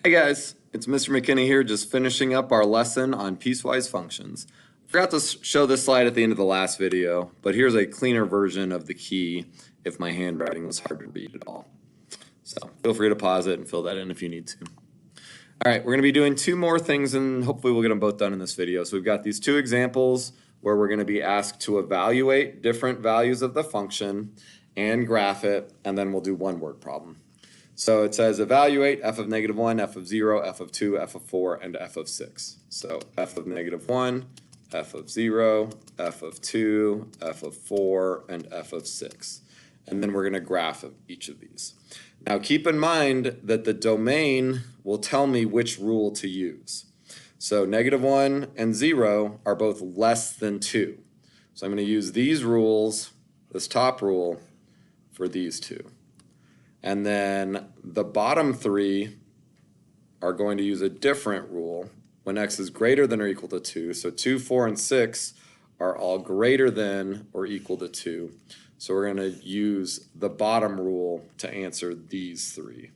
Hey guys, it's Mr. McKinney here, just finishing up our lesson on piecewise functions. I forgot to show this slide at the end of the last video, but here's a cleaner version of the key if my handwriting was hard to read at all. So feel free to pause it and fill that in if you need to. All right, we're going to be doing two more things and hopefully we'll get them both done in this video. So we've got these two examples where we're going to be asked to evaluate different values of the function and graph it, and then we'll do one word problem. So it says evaluate f of -1, f of 0, f of 2, f of 4, and f of 6. So f of -1, f of 0, f of 2, f of 4, and f of 6. And then we're going to graph each of these. Now keep in mind that the domain will tell me which rule to use. So -1 and 0 are both less than 2. So I'm going to use these rules, this top rule, for these two. And then the bottom three are going to use a different rule when x is greater than or equal to 2. So 2, 4, and 6 are all greater than or equal to 2. So we're going to use the bottom rule to answer these three.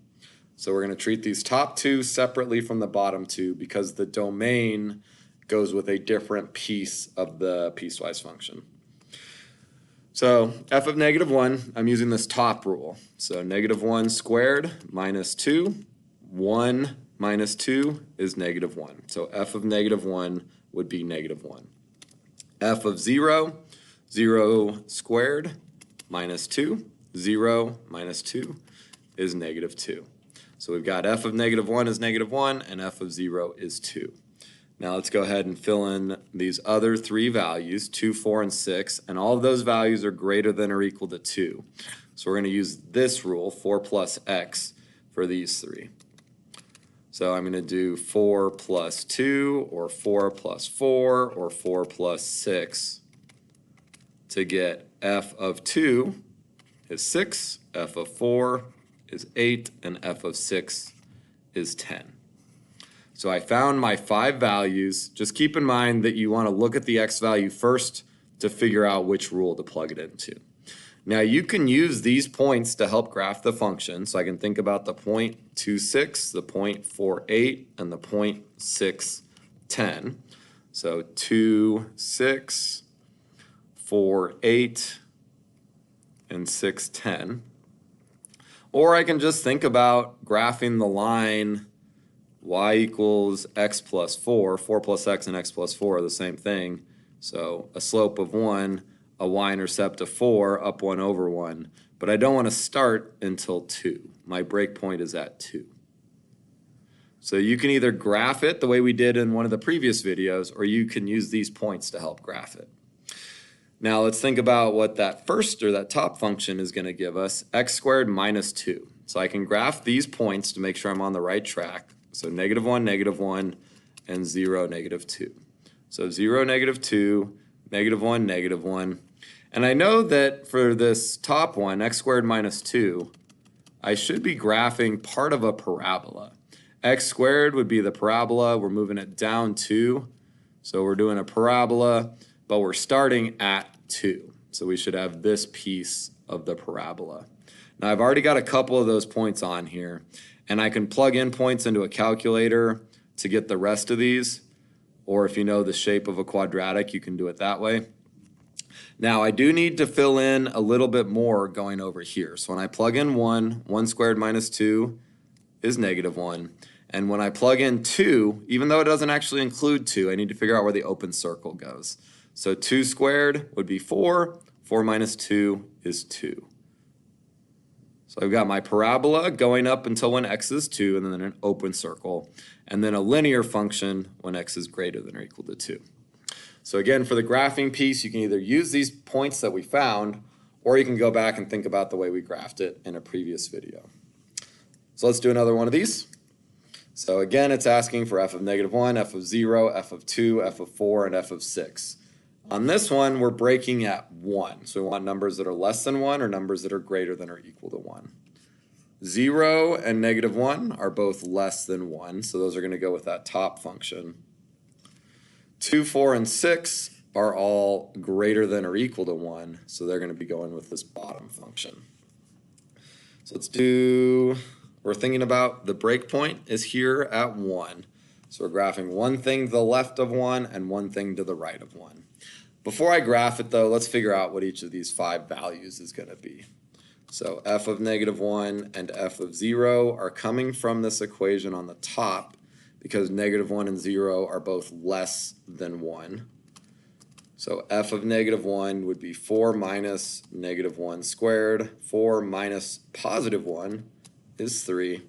So we're going to treat these top two separately from the bottom two because the domain goes with a different piece of the piecewise function. So f of -1, I'm using this top rule. So -1 squared minus 2, 1 minus 2 is -1. So f of -1 would be -1. F of 0, 0 squared minus 2, 0 minus 2 is -2. So we've got f of -1 is -1 and f of 0 is 2. Now let's go ahead and fill in these other three values, 2, 4, and 6, and all of those values are greater than or equal to 2. So we're going to use this rule, 4 plus x, for these three. So I'm going to do 4 plus 2, or 4 plus 4, or 4 plus 6 to get f of 2 is 6, f of 4 is 8, and f of 6 is 10. So I found my 5 values. Just keep in mind that you want to look at the x value first to figure out which rule to plug it into. Now you can use these points to help graph the function. So I can think about the 0.26, the 0.48, and the 0.610. So 2, 6, 4, 8, and 6, 10. Or I can just think about graphing the line y equals x plus 4. 4 plus x and x plus 4 are the same thing. So a slope of 1, a y-intercept of 4, up 1 over 1. But I don't want to start until 2. My breakpoint is at 2. So you can either graph it the way we did in one of the previous videos, or you can use these points to help graph it. Now let's think about what that first or that top function is going to give us, x squared minus 2. So I can graph these points to make sure I'm on the right track. So -1, -1, and 0, -2. So 0, -2, -1, -1. And I know that for this top one, x squared minus 2, I should be graphing part of a parabola. X squared would be the parabola. We're moving it down 2. So we're doing a parabola, but we're starting at 2. So we should have this piece of the parabola. Now I've already got a couple of those points on here, and I can plug in points into a calculator to get the rest of these, or if you know the shape of a quadratic, you can do it that way. Now I do need to fill in a little bit more going over here. So when I plug in 1 squared minus 2 is -1. And when I plug in 2, even though it doesn't actually include 2, I need to figure out where the open circle goes. So 2 squared would be 4, 4 minus 2 is 2. So I've got my parabola going up until when x is 2, and then an open circle, and then a linear function when x is greater than or equal to 2. So again, for the graphing piece, you can either use these points that we found, or you can go back and think about the way we graphed it in a previous video. So let's do another one of these. So again, it's asking for f of -1, f of 0, f of 2, f of 4, and f of 6. On this one, we're breaking at 1. So we want numbers that are less than 1 or numbers that are greater than or equal to 1. 0 and -1 are both less than 1, so those are going to go with that top function. 2, 4, and 6 are all greater than or equal to 1, so they're going to be going with this bottom function. So let's do we're thinking about the breakpoint is here at 1. So we're graphing one thing to the left of 1 and one thing to the right of 1. Before I graph it though, let's figure out what each of these 5 values is going to be. So f of -1 and f of 0 are coming from this equation on the top because -1 and 0 are both less than 1. So f of -1 would be 4 minus -1 squared. 4 minus +1 is 3.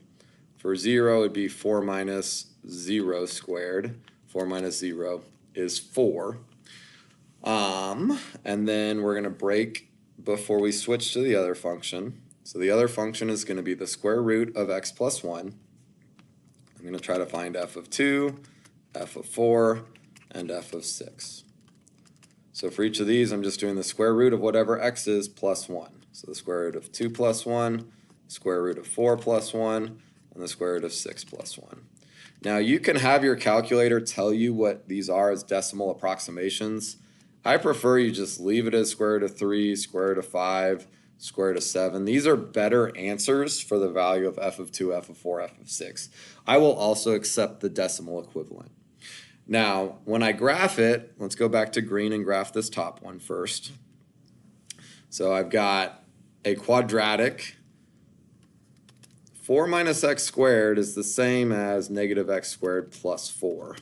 For 0, it would be 4 minus 0 squared. 4 minus 0 is 4. And then we're going to break before we switch to the other function. So the other function is going to be the square root of x plus 1. I'm going to try to find f of 2, f of 4, and f of 6. So for each of these, I'm just doing the square root of whatever x is plus 1. So the square root of 2 plus 1, square root of 4 plus 1, and the square root of 6 plus 1. Now you can have your calculator tell you what these are as decimal approximations. I prefer you just leave it as square root of 3, square root of 5, square root of 7. These are better answers for the value of f of 2, f of 4, f of 6. I will also accept the decimal equivalent. Now, when I graph it, let's go back to green and graph this top one first. So I've got a quadratic. 4 minus x squared is the same as negative x squared plus 4.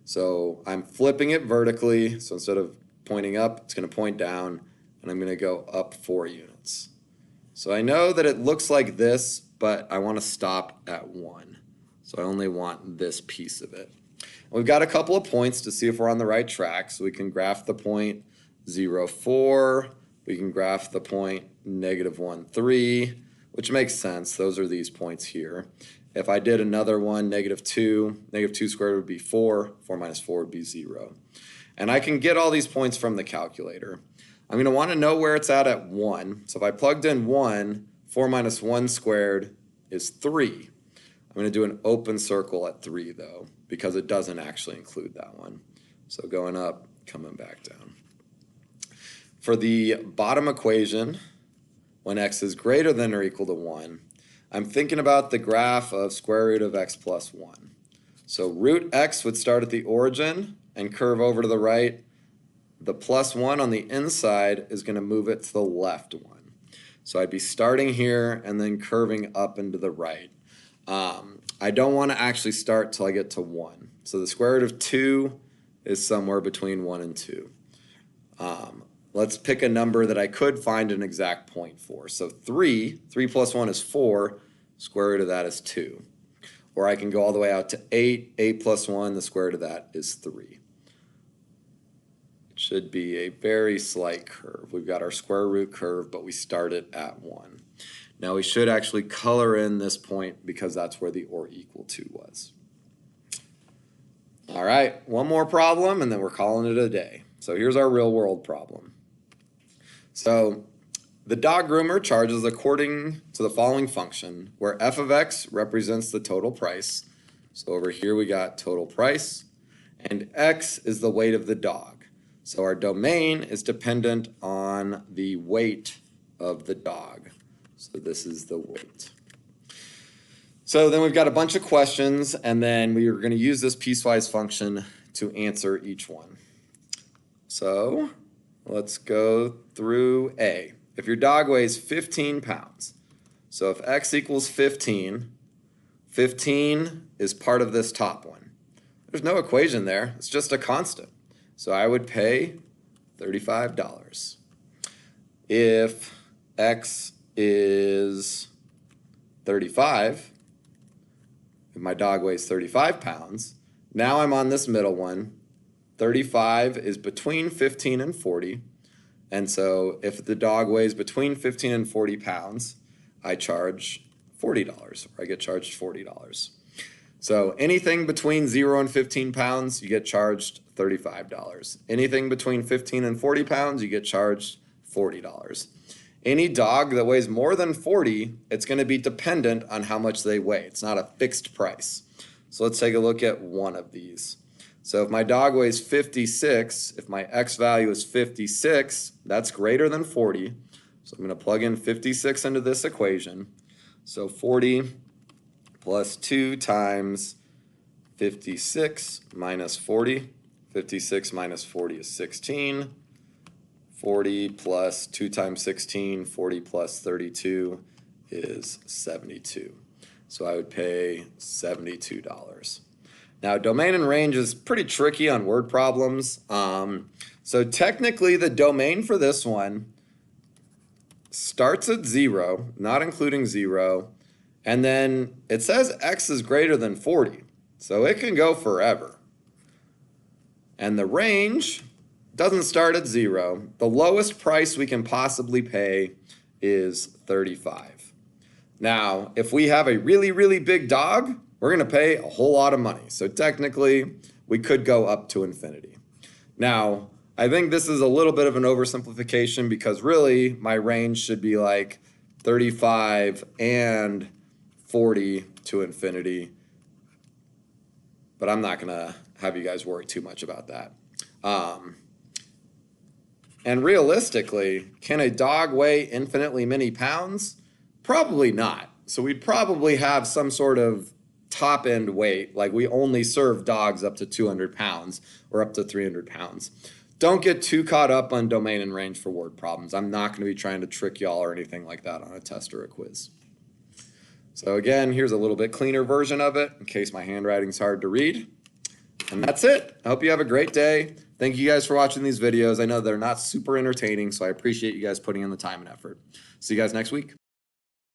So I'm flipping it vertically, so instead of pointing up, it's going to point down, and I'm going to go up 4 units. So I know that it looks like this, but I want to stop at 1. So I only want this piece of it. We've got a couple of points to see if we're on the right track. So we can graph the point 0, 4. We can graph the point -1, 3, which makes sense. Those are these points here. If I did another one, -2, -2 squared would be 4. 4 minus 4 would be 0. And I can get all these points from the calculator. I'm going to want to know where it's at 1. So if I plugged in 1, 4 minus 1 squared is 3. I'm going to do an open circle at 3 though, because it doesn't actually include that one. So going up, coming back down. For the bottom equation, when x is greater than or equal to 1, I'm thinking about the graph of square root of x plus 1. So root x would start at the origin and curve over to the right. The plus 1 on the inside is going to move it to the left 1. So I'd be starting here and then curving up and to the right. I don't want to actually start till I get to 1. So the square root of 2 is somewhere between 1 and 2. Let's pick a number that I could find an exact point for. So 3 plus 1 is 4, square root of that is 2. Or I can go all the way out to 8, 8 plus 1, the square root of that is 3. It should be a very slight curve. We've got our square root curve, but we start it at 1. Now we should actually color in this point because that's where the or equal to was. All right, one more problem and then we're calling it a day. So here's our real world problem. So the dog groomer charges according to the following function where f of x represents the total price. So over here we got total price and x is the weight of the dog. So our domain is dependent on the weight of the dog. So this is the weight. So then we've got a bunch of questions, and then we are going to use this piecewise function to answer each one. So let's go through A. If your dog weighs 15 pounds, so if x equals 15, 15 is part of this top one. There's no equation there. It's just a constant. So I would pay $35. If x is 35, if my dog weighs 35 pounds, now I'm on this middle one. 35 is between 15 and 40, and so if the dog weighs between 15 and 40 pounds, I charge $40, or I get charged $40. So anything between 0 and 15 pounds, you get charged $35. Anything between 15 and 40 pounds, you get charged $40. Any dog that weighs more than 40, it's going to be dependent on how much they weigh. It's not a fixed price. So let's take a look at one of these. So if my dog weighs 56, if my x value is 56, that's greater than 40. So I'm going to plug in 56 into this equation. So 40 plus 2 times 56 minus 40. 56 minus 40 is 16. 40 plus 2 times 16, 40 plus 32 is 72. So I would pay $72. Now, domain and range is pretty tricky on word problems. So technically, the domain for this one starts at 0, not including 0, and then it says x is greater than 40. So it can go forever. And the range doesn't start at 0. The lowest price we can possibly pay is 35. Now, if we have a really, really big dog, we're going to pay a whole lot of money. So technically, we could go up to infinity. Now, I think this is a little bit of an oversimplification because really my range should be like 35 and 40 to infinity. But I'm not going to have you guys worry too much about that. And realistically, can a dog weigh infinitely many pounds? Probably not. So we'd probably have some sort of top end weight, like we only serve dogs up to 200 pounds or up to 300 pounds. Don't get too caught up on domain and range for word problems. I'm not going to be trying to trick y'all or anything like that on a test or a quiz. So again, here's a little bit cleaner version of it in case my handwriting's hard to read. And that's it. I hope you have a great day. Thank you guys for watching these videos. I know they're not super entertaining, so I appreciate you guys putting in the time and effort. See you guys next week.